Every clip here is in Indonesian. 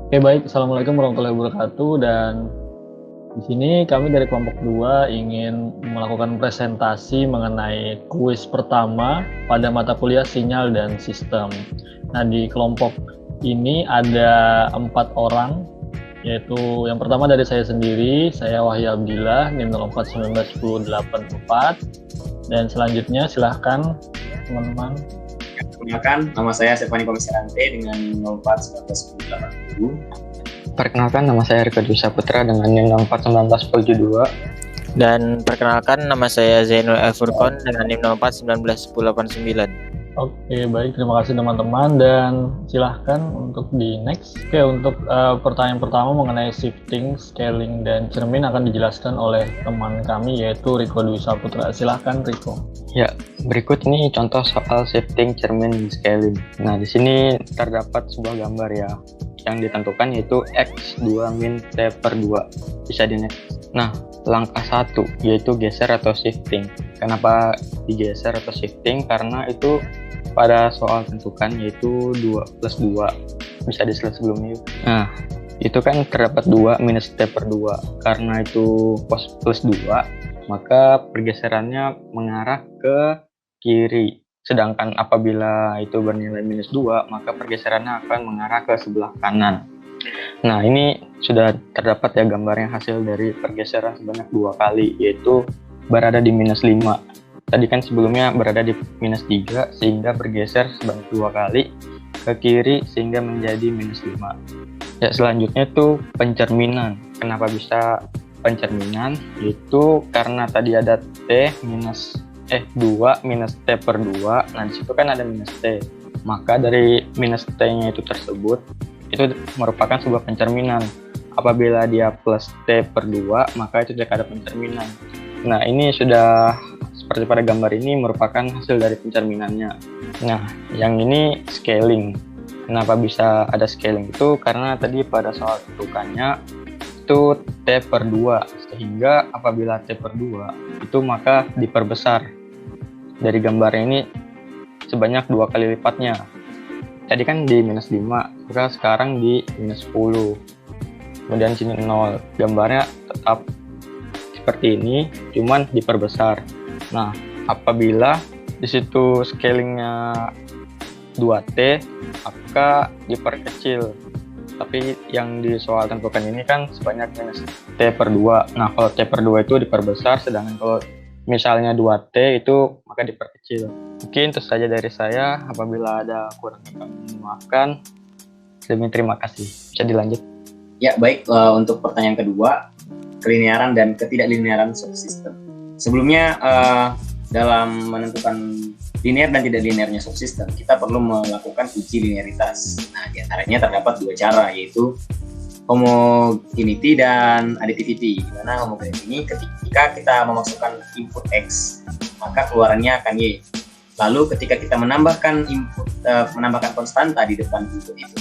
Oke, baik. Assalamualaikum warahmatullahi wabarakatuh. Dan di sini kami dari kelompok 2 ingin melakukan presentasi mengenai kuis pertama pada mata kuliah sinyal dan sistem. Nah, di kelompok ini ada 4 orang, yaitu yang pertama dari saya sendiri, saya Wahyu Abdillah, NIM 04191084. Dan selanjutnya silahkan teman-teman. Perkenalkan, nama saya Stefani Komisarante dengan 04191080. Perkenalkan, nama saya Riko Dwi Saputra dengan NIM 041972. Dan perkenalkan, nama saya Zainul Furqon dengan NIM 04191089. Oke, baik. Terima kasih teman-teman dan silahkan untuk di next. Oke, untuk pertanyaan pertama mengenai shifting, scaling, dan cermin akan dijelaskan oleh teman kami yaitu Riko Dwi Saputra. Silahkan Riko. Ya, berikut ini contoh soal shifting, cermin, dan scaling. Nah, di sini terdapat sebuah gambar ya yang ditentukan yaitu X2 min T per 2. Bisa di next. Nah, langkah 1 yaitu geser atau shifting. Kenapa digeser atau shifting? Karena itu pada soal tentukan yaitu 2 plus 2. Bisa di slide sebelumnya. Nah, itu kan terdapat 2 minus T per 2. Karena itu plus 2, maka pergeserannya mengarah ke kiri. Sedangkan apabila itu bernilai minus 2, maka pergeserannya akan mengarah ke sebelah kanan. Nah, ini sudah terdapat ya gambarnya hasil dari pergeseran sebanyak 2 kali, yaitu berada di minus 5. Tadi kan sebelumnya berada di minus 3, sehingga bergeser sebanyak 2 kali ke kiri sehingga menjadi minus 5. Ya, selanjutnya itu pencerminan. Kenapa bisa pencerminan? Yaitu karena tadi ada T minus 2 minus T per 2. Nah, disitu kan ada minus T. Maka dari minus T-nya itu tersebut, itu merupakan sebuah pencerminan. Apabila dia plus T per 2, maka itu tidak ada pencerminan. Nah, ini sudah seperti pada gambar ini merupakan hasil dari pencerminannya. Nah, yang ini scaling. Kenapa bisa ada scaling itu? Karena tadi pada soal tentukannya itu T per 2, sehingga apabila T per 2 itu maka diperbesar. Dari gambarnya ini sebanyak 2 kali lipatnya. Tadi kan di minus 5, maka sekarang di minus 10. Kemudian sini 0. Gambarnya tetap seperti ini, cuman diperbesar. Nah, apabila di situ scalingnya 2T, maka diperkecil. Tapi yang di soal tentukan ini kan sebanyak minus T per 2. Nah, kalau T per 2 itu diperbesar, sedangkan kalau misalnya 2T itu maka diperkecil. Mungkin itu saja dari saya. Apabila ada kurangnya kami maafkan. Demi terima kasih. Bisa dilanjut. Ya, baik. Untuk pertanyaan kedua, kelinearan dan ketidaklinearan subsistem. Sebelumnya, dalam menentukan linear dan tidak linearnya subsistem, kita perlu melakukan uji linearitas. Nah, diantaranya terdapat 2 cara, yaitu homogeneity dan additivity. Di mana homogeneity ini ketika kita memasukkan input X, maka keluarannya akan Y. Lalu ketika kita menambahkan konstanta di depan input itu,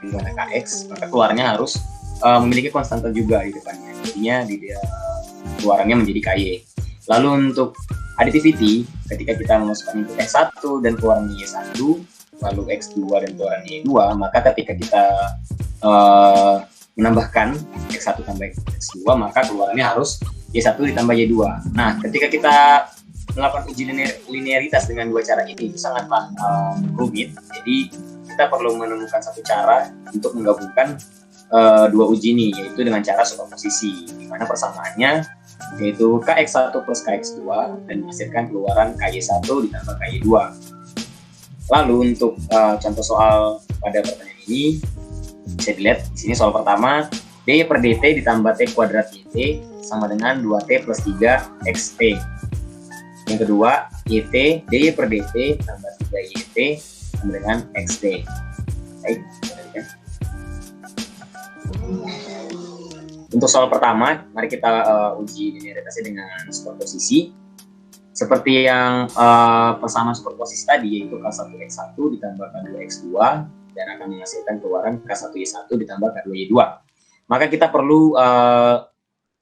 di mana Kx, maka keluarnya harus memiliki konstanta juga di depannya. Jadinya keluarannya menjadi Ky. Lalu untuk additivity, ketika kita memasukkan input X1 dan keluarannya Y1, lalu X2 dan keluarannya Y2, maka ketika kita menambahkan X1 tambah X2, maka keluarannya harus Y1 ditambah Y2. Nah, ketika kita melakukan uji linearitas dengan 2 cara ini, itu sangatlah rumit. Jadi, kita perlu menemukan satu cara untuk menggabungkan 2 uji ini, yaitu dengan cara superposisi, di mana persamaannya yaitu Kx1 plus Kx2 dan menghasilkan keluaran Ky1 ditambah Ky2. Lalu untuk contoh soal pada pertanyaan ini, bisa dilihat di sini soal pertama, dy per dt ditambah t kuadrat yt sama dengan 2t plus 3 xt. Yang kedua, yt dy per dt tambah 3 yt sama dengan xt. Baik, untuk soal pertama, mari kita uji linearitasnya dengan superposisi. Seperti yang persamaan superposisi tadi, yaitu K1X1 ditambah K2X2 dan akan menghasilkan keluaran K1Y1 ditambah K2Y2. Maka kita perlu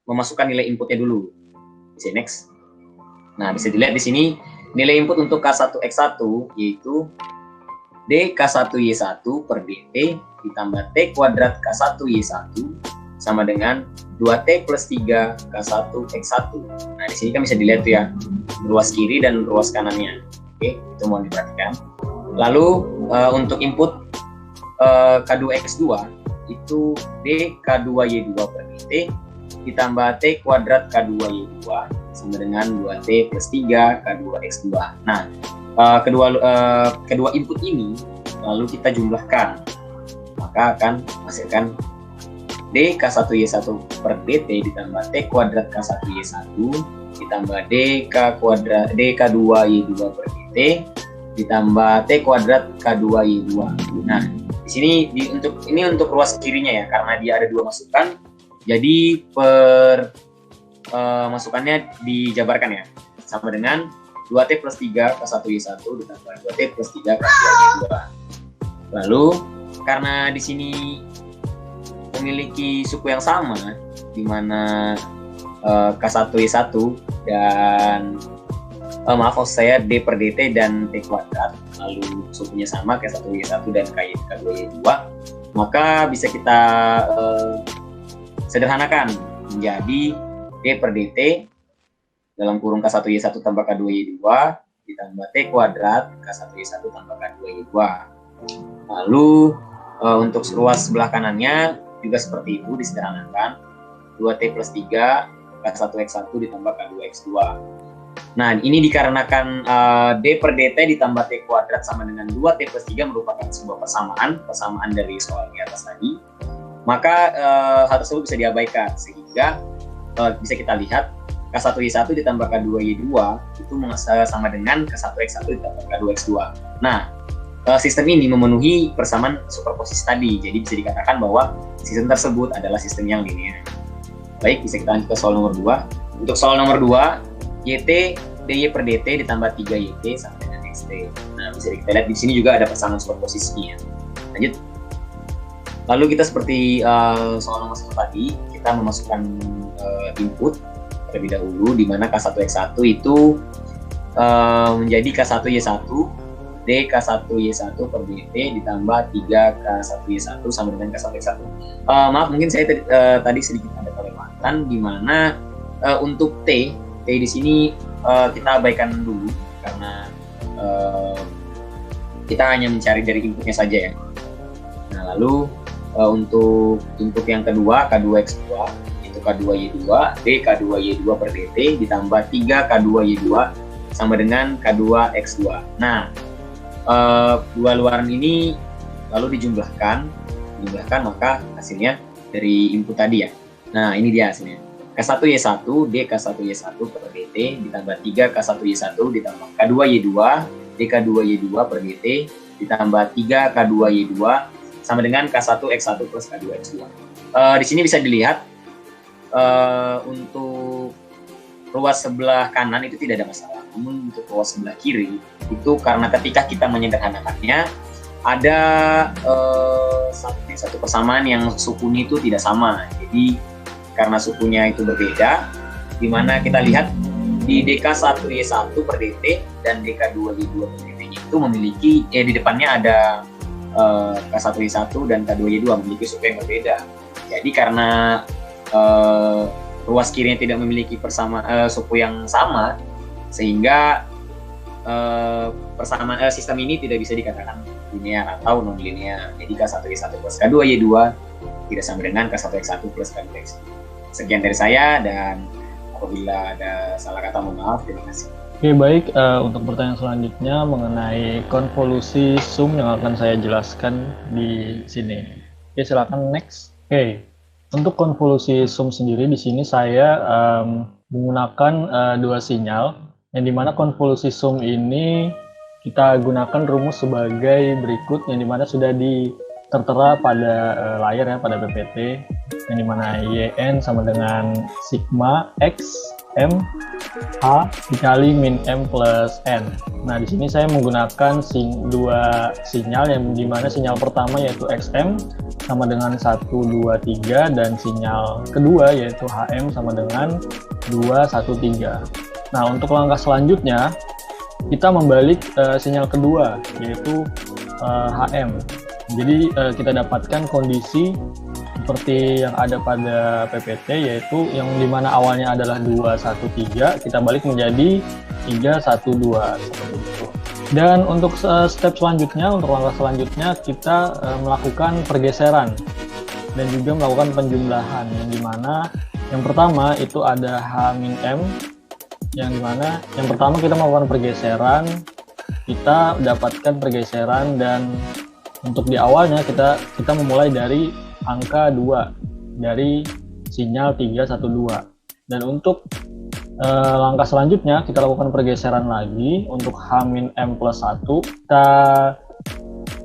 memasukkan nilai inputnya dulu. Bisa next. Nah, bisa dilihat di sini nilai input untuk K1X1 yaitu D K1Y1 per DT ditambah T kuadrat K1Y1 sama dengan 2T plus 3 K1 X1. Nah, di sini kan bisa dilihat tuh ya, ruas kiri dan ruas kanannya. Oke, itu mohon diperhatikan. Lalu untuk input K2X2 itu D K2Y2 per DT ditambah T kuadrat K2Y2 sama dengan 2T plus 3 K2X2. Nah, kedua input ini lalu kita jumlahkan, maka akan menghasilkan D K1Y1 per DT ditambah T kuadrat K1Y1 ditambah D K2Y2 per DT ditambah T kuadrat K2Y2. Nah, di sini untuk ruas kirinya ya, karena dia ada dua masukan, jadi masukannya dijabarkan ya, sama dengan 2T plus 3 K1Y1 ditambah 2T plus 3 K2Y2. Lalu karena di sini memiliki suku yang sama, di mana K1Y1 dan maksud saya D per DT dan T kuadrat, lalu sukunya sama K1Y1 dan K2Y2, maka bisa kita sederhanakan menjadi D per DT dalam kurung K1Y1 tambah K2Y2 ditambah T kuadrat K1Y1 tambah K2Y2. Lalu untuk ruas sebelah kanannya juga seperti itu, disederhanakan 2T plus 3 K1X1 ditambah K2X2. Nah, ini dikarenakan D per DT ditambah T kuadrat sama dengan 2T plus 3 merupakan sebuah persamaan dari soal di atas tadi, maka hal tersebut bisa diabaikan, sehingga bisa kita lihat K1Y1 ditambah K2Y2 itu sama dengan K1X1 ditambah K2X2. Nah, sistem ini memenuhi persamaan superposisi tadi, jadi bisa dikatakan bahwa sistem tersebut adalah sistem yang linear. Baik, bisa kita lanjut ke soal nomor 2. Untuk soal nomor 2, YT DY per DT ditambah 3YT sama dengan XT. Nah, bisa kita lihat di sini juga ada persamaan superposisinya. Lanjut. Lalu kita seperti soal nomor 1 tadi, kita memasukkan input terlebih dahulu, di mana K1X1 itu menjadi K1Y1 D K1Y1 per DT ditambah 3 K1Y1 sama dengan K1X1. Maaf, mungkin saya tadi sedikit ada kelewatan, di mana untuk T di sini kita abaikan dulu karena kita hanya mencari dari inputnya saja ya. Nah, lalu untuk input yang kedua K2X2 itu K2Y2 D K2Y2 per DT ditambah 3 K2Y2 sama dengan K2X2. Nah, dua luaran ini lalu dijumlahkan maka hasilnya dari input tadi ya. Nah, ini dia hasilnya. K1Y1 D K1Y1 per DT ditambah 3 K1Y1 ditambah K2Y2 D K2Y2 per DT ditambah 3 K2Y2 sama dengan K1X1 plus K2X2. Di sini bisa dilihat untuk ruas sebelah kanan itu tidak ada masalah, namun untuk ruas sebelah kiri itu karena ketika kita menyederhanakannya ada satu persamaan yang sukunya itu tidak sama. Jadi karena sukunya itu berbeda, di mana kita lihat di DK1Y1 per DT dan DK2Y2 per DT itu memiliki di depannya ada K1Y1 dan K2Y2 memiliki suku yang berbeda. Jadi karena ruas kirinya tidak memiliki suku yang sama, sehingga persamaan sistem ini tidak bisa dikatakan linear atau non linear. Jadi K1Y1 plus K2Y2 tidak sama dengan K1X1 plus K2X2. Sekian dari saya, dan apabila ada salah kata mohon maaf. Terima kasih. Oke, baik. Untuk pertanyaan selanjutnya mengenai konvolusi sum yang akan saya jelaskan di sini. Oke, silakan next. Oke, untuk konvolusi sum sendiri di sini saya menggunakan dua sinyal, yang dimana konvolusi sum ini kita gunakan rumus sebagai berikut, yang dimana sudah tertera pada layar ya, pada PPT, yang dimana YN sama dengan sigma X M H dikali min M plus N. Nah, di sini saya menggunakan dua sinyal, yang dimana sinyal pertama yaitu XM sama dengan 1, 2, 3, dan sinyal kedua yaitu HM sama dengan 2, 1, 3. Nah, untuk langkah selanjutnya kita membalik sinyal kedua, yaitu HM. Jadi kita dapatkan kondisi seperti yang ada pada PPT, yaitu yang dimana awalnya adalah 213, kita balik menjadi 312 seperti itu. Dan untuk step selanjutnya, untuk langkah selanjutnya kita melakukan pergeseran dan juga melakukan penjumlahan, yang dimana yang pertama itu ada H-M, yang dimana yang pertama kita melakukan pergeseran, kita dapatkan pergeseran, dan untuk di awalnya kita memulai dari angka 2 dari sinyal 312, dan untuk langkah selanjutnya kita lakukan pergeseran lagi untuk H-M+1, kita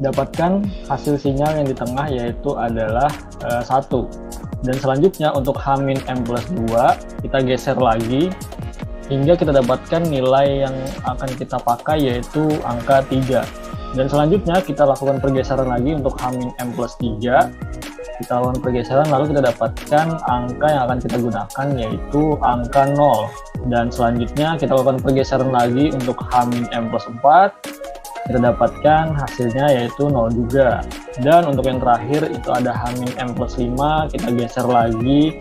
dapatkan hasil sinyal yang di tengah yaitu adalah 1, dan selanjutnya untuk H-M+2 kita geser lagi hingga kita dapatkan nilai yang akan kita pakai yaitu angka 3, dan selanjutnya kita lakukan pergeseran lagi untuk H-M+3, kita lakukan pergeseran lalu kita dapatkan angka yang akan kita gunakan yaitu angka 0, dan selanjutnya kita lakukan pergeseran lagi untuk H-M+4, kita dapatkan hasilnya yaitu 0 juga, dan untuk yang terakhir itu ada H-M+5, kita geser lagi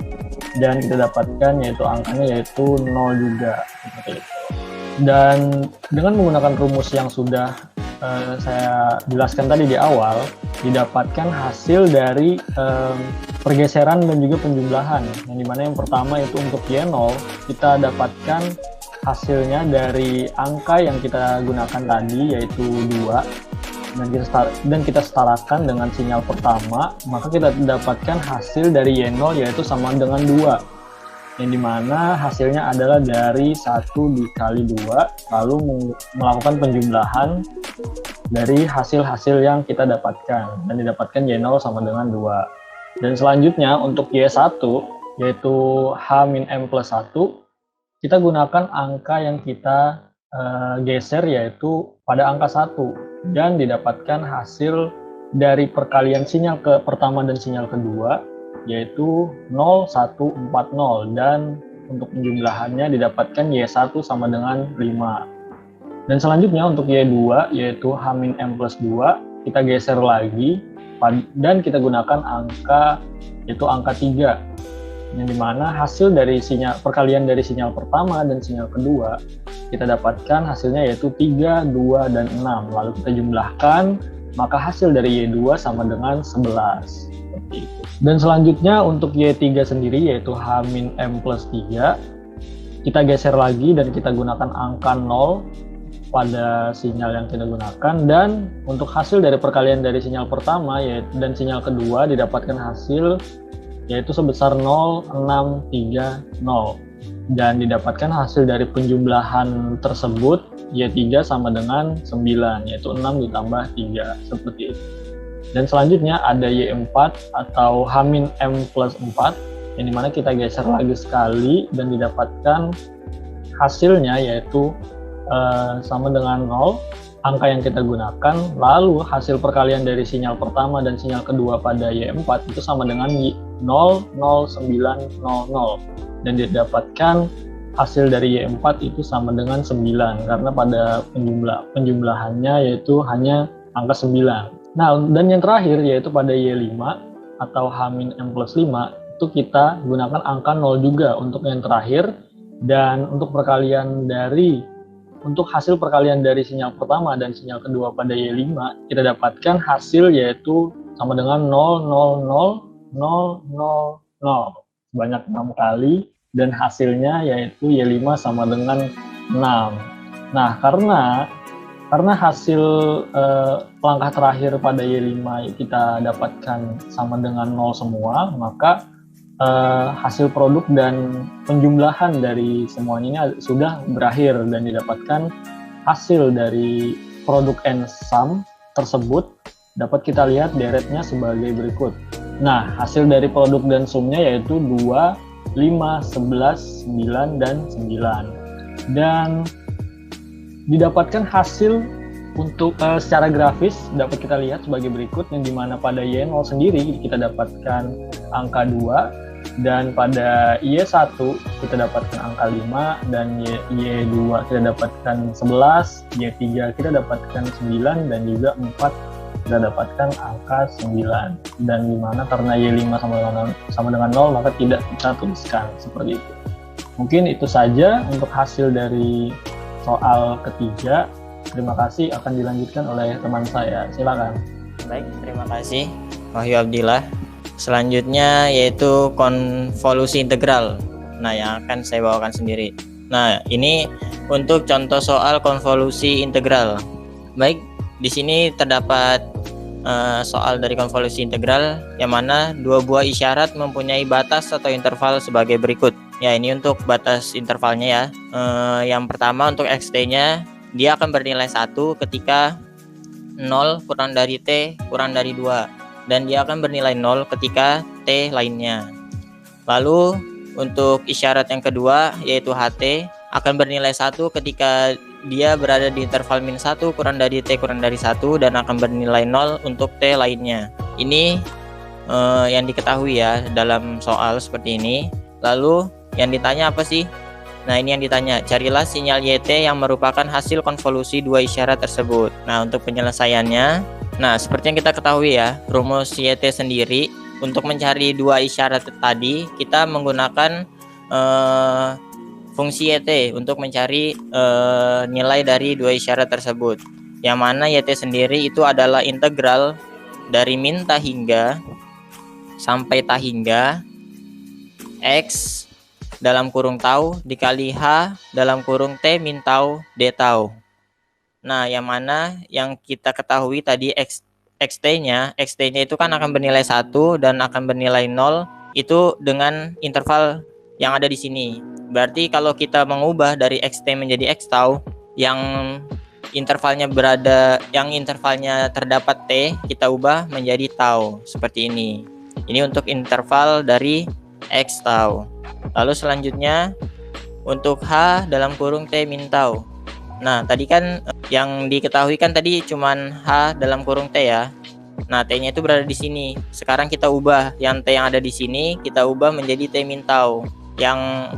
dan kita dapatkan yaitu angkanya yaitu 0 juga seperti itu. Dan dengan menggunakan rumus yang sudah saya jelaskan tadi di awal, didapatkan hasil dari pergeseran dan juga penjumlahan, yang dimana yang pertama itu untuk Y0 kita dapatkan hasilnya dari angka yang kita gunakan tadi yaitu 2, dan kita setarakan dengan sinyal pertama, maka kita dapatkan hasil dari Y0 yaitu sama dengan 2, yang dimana hasilnya adalah dari 1 dikali 2, lalu melakukan penjumlahan dari hasil-hasil yang kita dapatkan, dan didapatkan Y0 sama dengan 2. Dan selanjutnya untuk Y1 yaitu H-M+1, kita gunakan angka yang kita geser yaitu pada angka 1, dan didapatkan hasil dari perkalian sinyal pertama dan sinyal kedua yaitu 0140, dan untuk penjumlahannya didapatkan Y1 sama dengan 5. Dan selanjutnya untuk Y2 yaitu H-M+2 kita geser lagi dan kita gunakan angka yaitu angka 3, yang dimana hasil dari perkalian dari sinyal pertama dan sinyal kedua kita dapatkan hasilnya yaitu 3, 2, dan 6, lalu kita jumlahkan, maka hasil dari Y2 sama dengan 11 seperti itu. Dan selanjutnya untuk Y3 sendiri yaitu H-M+3, kita geser lagi dan kita gunakan angka 0 pada sinyal yang kita gunakan, dan untuk hasil dari perkalian dari sinyal pertama dan sinyal kedua didapatkan hasil yaitu sebesar 0,630, dan didapatkan hasil dari penjumlahan tersebut Y3 sama dengan 9, yaitu 6 ditambah 3 seperti itu. Dan selanjutnya ada Y4 atau H-M+4, yang dimana kita geser lagi sekali dan didapatkan hasilnya yaitu sama dengan 0, angka yang kita gunakan, lalu hasil perkalian dari sinyal pertama dan sinyal kedua pada Y4 itu sama dengan 0,0900, dan didapatkan hasil dari Y4 itu sama dengan 9, karena pada penjumlahannya yaitu hanya angka 9. Nah, dan yang terakhir yaitu pada Y5 atau H-M+5 itu kita gunakan angka 0 juga untuk yang terakhir, dan untuk hasil perkalian dari sinyal pertama dan sinyal kedua pada Y5 kita dapatkan hasil yaitu sama dengan 0,00000 sebanyak 6 kali, dan hasilnya yaitu Y5 sama dengan 6. Nah, karena hasil langkah terakhir pada Y5 kita dapatkan sama dengan 0 semua, maka hasil produk dan penjumlahan dari semuanya ini sudah berakhir, dan didapatkan hasil dari produk and sum tersebut dapat kita lihat deretnya sebagai berikut. Nah, hasil dari produk dan sumnya yaitu 2, 5, 11, 9, dan 9. Dan didapatkan hasil untuk secara grafis dapat kita lihat sebagai berikut, yang dimana pada Y0 sendiri kita dapatkan angka 2, dan pada Y1 kita dapatkan angka 5, dan Y2 kita dapatkan 11, Y3 kita dapatkan 9, dan juga 4 kita dapatkan angka 9. Dan dimana karena Y5 sama dengan 0, maka tidak kita tuliskan seperti itu. Mungkin itu saja untuk hasil dari soal ketiga. Terima kasih, akan dilanjutkan oleh teman saya. Silakan. Baik, terima kasih Wahyu Abdillah. Selanjutnya yaitu konvolusi integral. Nah, yang akan saya bawakan sendiri. Nah, ini untuk contoh soal konvolusi integral. Baik, di sini terdapat soal dari konvolusi integral yang mana dua buah isyarat mempunyai batas atau interval sebagai berikut. Ya, ini untuk batas intervalnya ya. Yang pertama untuk xt-nya, dia akan bernilai 1 ketika 0 kurang dari t kurang dari 2. Dan dia akan bernilai 0 ketika t lainnya. Lalu untuk isyarat yang kedua yaitu ht akan bernilai 1 ketika dia berada di interval min 1 kurang dari t kurang dari 1 dan akan bernilai 0 untuk t lainnya. Ini yang diketahui ya dalam soal seperti ini. Lalu yang ditanya apa sih? Nah, ini yang ditanya, carilah sinyal YT yang merupakan hasil konvolusi dua isyarat tersebut. Nah, untuk penyelesaiannya, nah seperti yang kita ketahui ya, rumus YT sendiri untuk mencari dua isyarat tadi, kita menggunakan fungsi YT untuk mencari nilai dari dua isyarat tersebut. Yang mana YT sendiri itu adalah integral dari min ta hingga sampai ta hingga X dalam kurung tau dikali H dalam kurung T min tau D tau. Nah, yang mana yang kita ketahui tadi xt-nya itu kan akan bernilai 1 dan akan bernilai 0 itu dengan interval yang ada di sini. Berarti kalau kita mengubah dari xt menjadi x tau yang intervalnya terdapat T, kita ubah menjadi tau seperti ini. Ini untuk interval dari x tau. Lalu selanjutnya untuk H dalam kurung T min tau. Nah, tadi kan yang diketahui kan tadi cuman H dalam kurung T ya. Nah, T-nya itu berada di sini. Sekarang kita ubah yang T yang ada di sini, kita ubah menjadi T min tau. Yang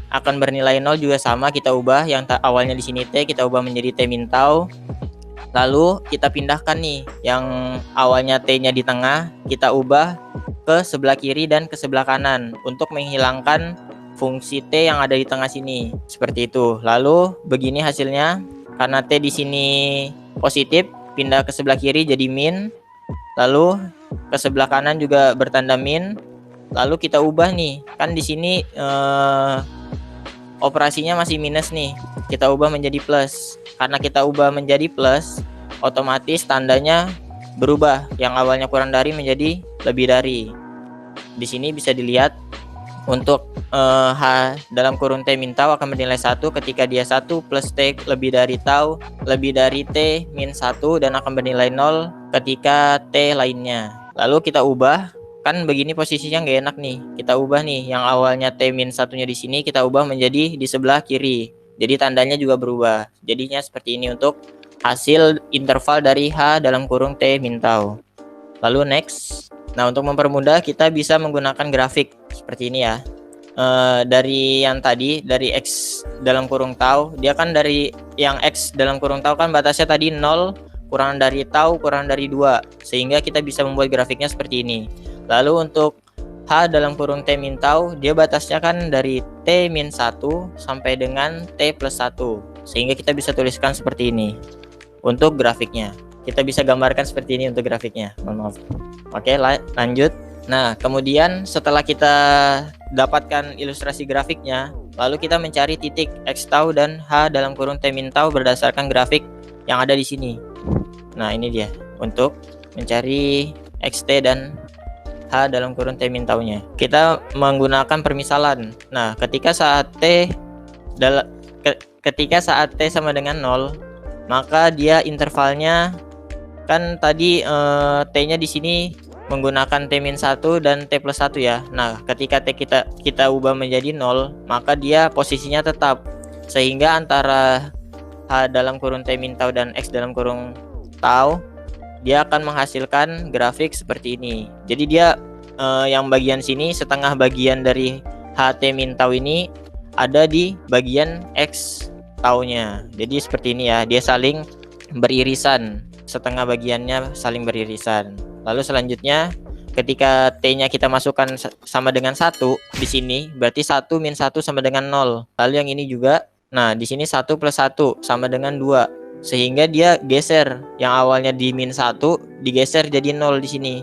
akan bernilai 0 juga sama, kita ubah yang awalnya di sini T, kita ubah menjadi T min tau. Lalu kita pindahkan nih yang awalnya T-nya di tengah, kita ubah ke sebelah kiri dan ke sebelah kanan untuk menghilangkan fungsi T yang ada di tengah sini. Seperti itu. Lalu begini hasilnya. Karena T di sini positif, pindah ke sebelah kiri jadi min. Lalu ke sebelah kanan juga bertanda min. Lalu kita ubah nih. Kan di sini operasinya masih minus nih. Kita ubah menjadi plus. Karena kita ubah menjadi plus, otomatis tandanya berubah. Yang awalnya kurang dari menjadi lebih dari. Di sini bisa dilihat untuk H dalam kurung T min tau akan bernilai 1 ketika dia 1 plus T lebih dari tau lebih dari T min 1 dan akan bernilai 0 ketika T lainnya. Lalu kita ubah, kan begini posisinya nggak enak nih. Kita ubah nih yang awalnya T min 1-nya di sini kita ubah menjadi di sebelah kiri. Jadi tandanya juga berubah. Jadinya seperti ini untuk hasil interval dari H dalam kurung T min tau. Lalu next. Nah, untuk mempermudah kita bisa menggunakan grafik seperti ini ya. Dari yang tadi, dari X dalam kurung tau, dia kan dari yang X dalam kurung tau kan batasnya tadi 0 kurang dari tau kurang dari 2. Sehingga kita bisa membuat grafiknya seperti ini. Lalu untuk H dalam kurung T min tau, dia batasnya kan dari T min 1 sampai dengan T plus 1. Sehingga kita bisa tuliskan seperti ini untuk grafiknya. Kita bisa gambarkan seperti ini untuk grafiknya. Mohon maaf. Oke, lanjut. Nah, kemudian setelah kita dapatkan ilustrasi grafiknya, lalu kita mencari titik X tau dan H dalam kurung T min tau berdasarkan grafik yang ada di sini. Nah, ini dia untuk mencari XT dan H dalam kurung T min tau-nya. Kita menggunakan permisalan. Nah, ketika saat T sama dengan 0, maka dia intervalnya kan tadi T-nya di sini menggunakan T min 1 dan T plus 1 ya. Nah, ketika T kita ubah menjadi 0, maka dia posisinya tetap. Sehingga antara H dalam kurung T min tau dan X dalam kurung tau, dia akan menghasilkan grafik seperti ini. Jadi dia yang bagian sini, setengah bagian dari H T min tau ini ada di bagian X tau-nya. Jadi seperti ini ya, dia saling beririsan. setengah bagiannya saling beririsan. Lalu selanjutnya ketika T-nya kita masukkan sama dengan 1 di sini, berarti 1 min 1 sama dengan 0. Lalu yang ini juga, nah di sini 1 plus 1 sama dengan 2. Sehingga dia geser, yang awalnya di min 1 digeser jadi 0 di sini.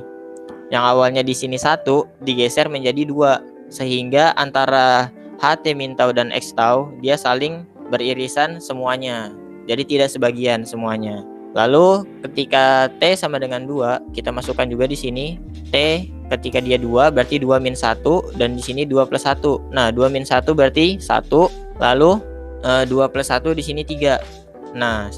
Yang awalnya di sini 1 digeser menjadi 2. Sehingga antara HT min tau dan X tau dia saling beririsan semuanya. Jadi tidak sebagian semuanya. Lalu ketika T sama dengan 2, kita masukkan juga di sini T ketika dia 2 berarti 2 min 1 dan di sini 2 plus 1. Nah, 2 min 1 berarti 1, lalu 2 plus 1 di sini 3. Nah,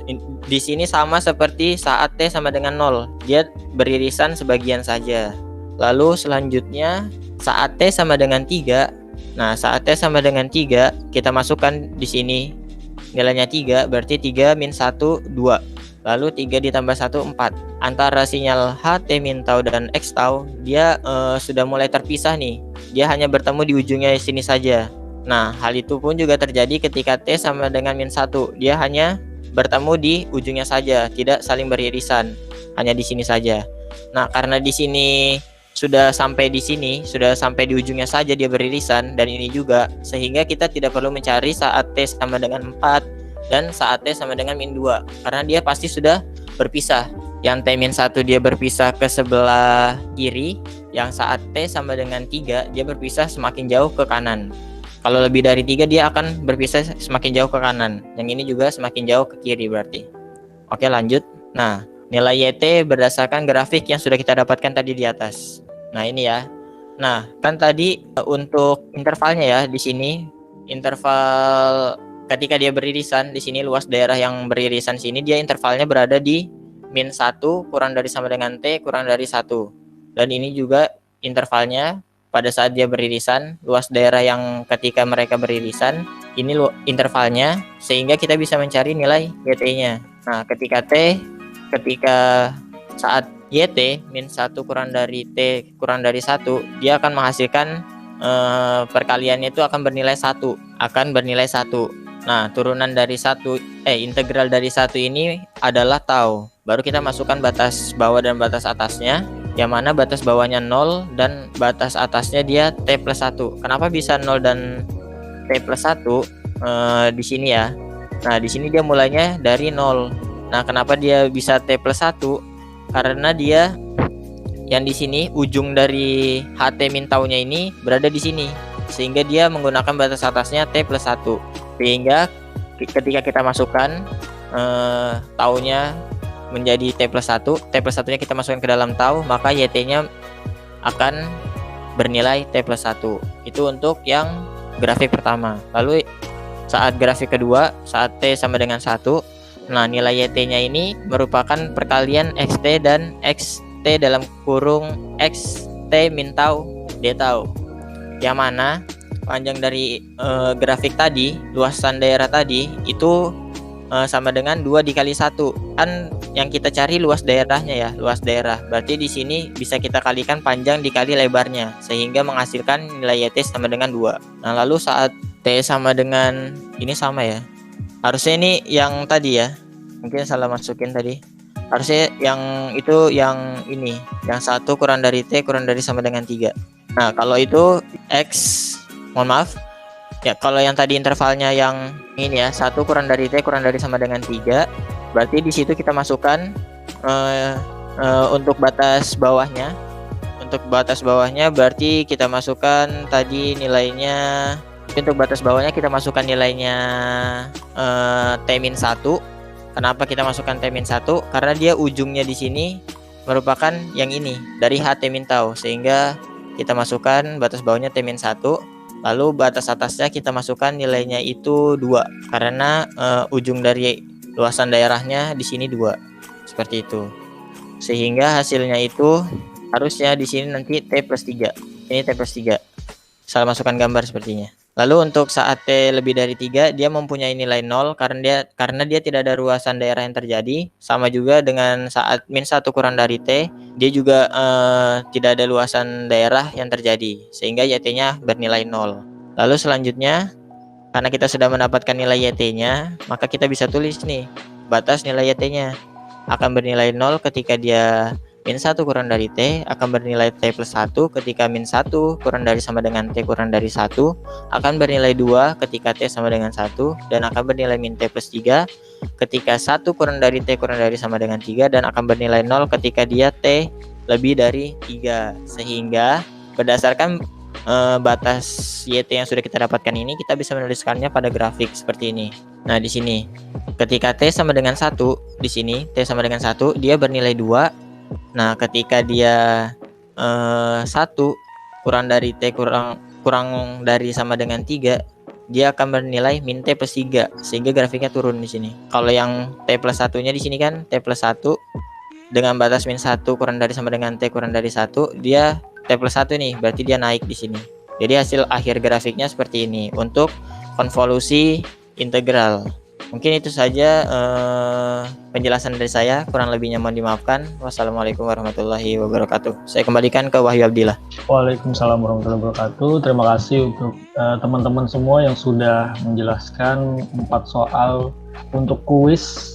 di sini sama seperti saat T sama dengan 0. Dia beririsan sebagian saja. Lalu selanjutnya saat T sama dengan 3. Nah, saat T sama dengan 3, kita masukkan di sini nilainya 3, berarti 3 min 1 2. Lalu 3 ditambah 1 4. Antara sinyal HT min tau dan X tau dia sudah mulai terpisah nih. Dia hanya bertemu di ujungnya sini saja. Nah, hal itu pun juga terjadi ketika T sama dengan min 1. Dia hanya bertemu di ujungnya saja, tidak saling beririsan. Hanya di sini saja. Nah, karena di sini sudah sampai di sini, sudah sampai di ujungnya saja dia beririsan, dan ini juga, sehingga kita tidak perlu mencari saat T sama dengan 4 dan saat T sama dengan min 2, karena dia pasti sudah berpisah. Yang T min 1 dia berpisah ke sebelah kiri, yang saat T sama dengan 3 dia berpisah semakin jauh ke kanan. Kalau lebih dari 3 dia akan berpisah semakin jauh ke kanan. Yang ini juga semakin jauh ke kiri berarti. Oke, lanjut. Nah, nilai YT berdasarkan grafik yang sudah kita dapatkan tadi di atas. Nah, ini ya. Nah, kan tadi untuk intervalnya ya, di sini interval ketika dia beririsan, di sini luas daerah yang beririsan sini dia intervalnya berada di min 1 kurang dari sama dengan T kurang dari 1. Dan ini juga intervalnya pada saat dia beririsan, luas daerah yang ketika mereka beririsan, ini intervalnya, sehingga kita bisa mencari nilai YT-nya. Nah, ketika saat YT min 1 kurang dari T kurang dari 1, dia akan menghasilkan perkaliannya itu akan bernilai 1. Nah, turunan dari integral dari 1 ini adalah tau. Baru kita masukkan batas bawah dan batas atasnya, yang mana batas bawahnya 0 dan batas atasnya dia T plus 1. Kenapa bisa 0 dan T plus 1 di sini ya? Nah, di sini dia mulainya dari 0. Nah, kenapa dia bisa T plus 1? Karena dia yang di sini ujung dari HT min taunya ini berada di sini, sehingga dia menggunakan batas atasnya T plus 1. Sehingga ketika kita masukkan taunya menjadi T plus 1, T plus 1 nya kita masukkan ke dalam tau, maka YT nya akan bernilai T plus 1. Itu untuk yang grafik pertama. Lalu saat grafik kedua, saat T sama dengan 1, nah nilai YT nya ini merupakan perkalian XT dan XT dalam kurung XT min tau D tau, yang mana panjang dari grafik tadi, luasan daerah tadi itu sama dengan 2 dikali 1. Kan yang kita cari luas daerahnya ya, luas daerah. Berarti di sini bisa kita kalikan panjang dikali lebarnya, sehingga menghasilkan nilai YT sama dengan 2. Nah, lalu saat T sama dengan ini sama ya. Harusnya ini yang tadi ya. Mungkin salah masukin tadi. Harusnya yang itu yang ini, yang 1 kurang dari T kurang dari sama dengan 3. Nah, kalau itu mohon maaf ya, kalau yang tadi intervalnya yang ini ya, 1 kurang dari T kurang dari sama dengan 3, berarti di situ kita masukkan untuk batas bawahnya. Untuk batas bawahnya berarti kita masukkan tadi nilainya. Untuk batas bawahnya kita masukkan nilainya T-1. Kenapa kita masukkan T-1? Karena dia ujungnya di sini merupakan yang ini dari HT min tau, sehingga kita masukkan batas bawahnya T-1. Lalu batas atasnya kita masukkan nilainya itu 2, karena ujung dari luasan daerahnya di sini 2. Seperti itu. Sehingga hasilnya itu harusnya di sini nanti T plus 3. Ini T plus 3. Salah masukkan gambar sepertinya. Lalu untuk saat T lebih dari 3, dia mempunyai nilai 0 karena dia tidak ada luasan daerah yang terjadi. Sama juga dengan saat min 1 kurang dari T, dia juga tidak ada luasan daerah yang terjadi, sehingga YT-nya bernilai 0. Lalu selanjutnya, karena kita sudah mendapatkan nilai YT-nya, maka kita bisa tulis nih batas nilai YT-nya. akan bernilai 0 ketika dia min 1 kurang dari T, akan bernilai T plus 1 ketika min 1 kurang dari sama dengan T kurang dari 1, akan bernilai 2 ketika T sama dengan 1, dan akan bernilai min T plus 3 ketika 1 kurang dari T kurang dari sama dengan 3, dan akan bernilai 0 ketika dia T lebih dari 3. Sehingga berdasarkan batas YT yang sudah kita dapatkan ini, kita bisa menuliskannya pada grafik seperti ini. Nah, di sini ketika T sama dengan 1, di sini T sama dengan 1, dia bernilai 2. Nah, ketika dia 1 kurang dari T kurang dari sama dengan 3, dia akan bernilai min T plus 3, sehingga grafiknya turun di sini. Kalau yang T plus 1-nya di sini kan T plus 1 dengan batas min 1 kurang dari sama dengan T kurang dari 1, dia T plus 1 nih, berarti dia naik di sini. Jadi hasil akhir grafiknya seperti ini untuk konvolusi integral. Mungkin itu saja penjelasan dari saya, kurang lebihnya mohon dimaafkan. Wassalamualaikum warahmatullahi wabarakatuh. Saya kembalikan ke Wahyu Abdillah. Waalaikumsalam warahmatullahi wabarakatuh. Terima kasih untuk teman-teman semua yang sudah menjelaskan 4 soal untuk kuis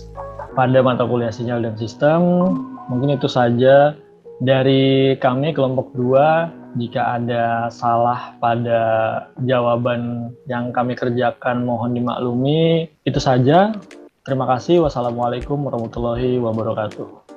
pada mata kuliah sinyal dan sistem. Mungkin itu saja dari kami kelompok 2. Jika ada salah pada jawaban yang kami kerjakan, mohon dimaklumi. Itu saja. Terima kasih. Wassalamualaikum warahmatullahi wabarakatuh.